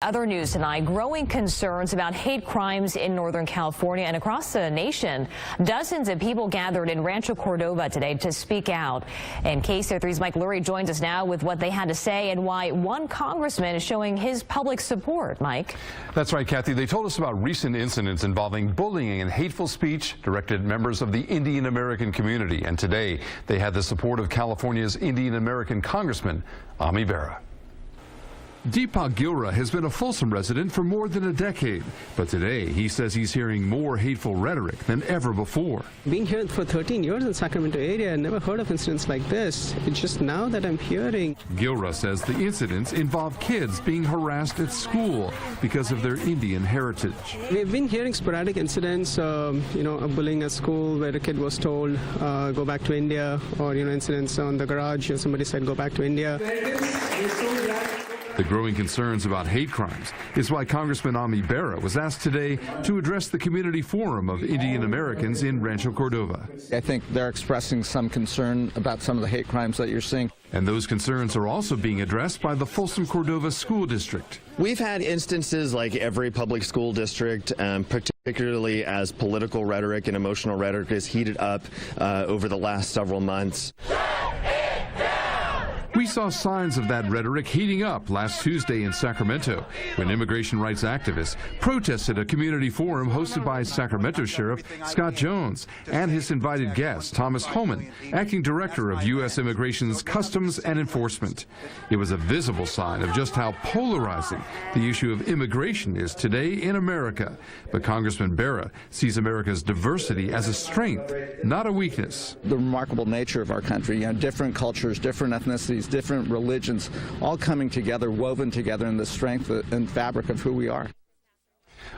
Other news tonight, growing concerns about hate crimes in Northern California and across the nation. Dozens of people gathered in Rancho Cordova today to speak out. And KCRA3's Mike Lurie joins us now with what they had to say and why one congressman is showing his public support. Mike. That's right, Kathy. They told us about recent incidents involving bullying and hateful speech directed at members of the Indian American community. And today they had the support of California's Indian American Congressman, Bera. Deepak Gilra has been a Folsom resident for more than a decade, but today he says he's hearing more hateful rhetoric than ever before. Being here for 13 years in Sacramento area, I never heard of incidents like this. It's just now that I'm hearing. Gilra says the incidents involve kids being harassed at school because of their Indian heritage. We've been hearing sporadic incidents, a bullying at school where a kid was told, go back to India, or, incidents on the garage, somebody said, go back to India. The growing concerns about hate crimes is why Congressman Bera was asked today to address the community forum of Indian Americans in Rancho Cordova. I think they're expressing some concern about some of the hate crimes that you're seeing. And those concerns are also being addressed by the Folsom Cordova School District. We've had instances like every public school district, particularly as political rhetoric and emotional rhetoric is heated up over the last several months. We saw signs of that rhetoric heating up last Tuesday in Sacramento when immigration rights activists protested a community forum hosted by Sacramento Sheriff Scott Jones and his invited guest, Thomas Homan, acting director of U.S. Immigration's Customs and Enforcement. It was a visible sign of just how polarizing the issue of immigration is today in America. But Congressman Bera sees America's diversity as a strength, not a weakness. The remarkable nature of our country, different cultures, different ethnicities, different religions, all coming together, woven together in the strength and fabric of who we are.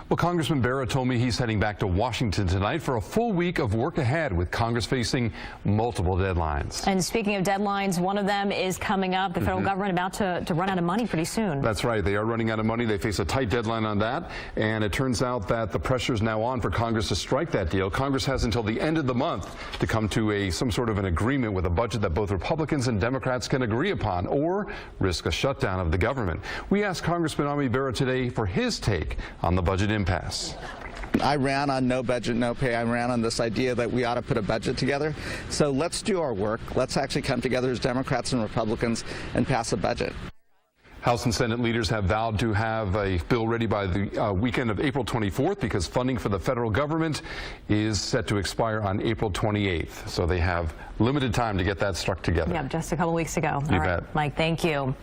Well, Congressman Bera told me he's heading back to Washington tonight for a full week of work ahead with Congress facing multiple deadlines. And speaking of deadlines, one of them is coming up. The federal government about to run out of money pretty soon. That's right. They are running out of money. They face a tight deadline on that. And it turns out that the pressure is now on for Congress to strike that deal. Congress has until the end of the month to come to some sort of an agreement with a budget that both Republicans and Democrats can agree upon or risk a shutdown of the government. We asked Congressman Bera today for his take on the budget impasse. I ran on no budget, no pay. I ran on this idea that we ought to put a budget together. So let's do our work. Let's actually come together as Democrats and Republicans and pass a budget. House and Senate leaders have vowed to have a bill ready by the weekend of April 24th because funding for the federal government is set to expire on April 28th. So they have limited time to get that struck together. Yeah, just a couple weeks ago. You bet. Mike, thank you.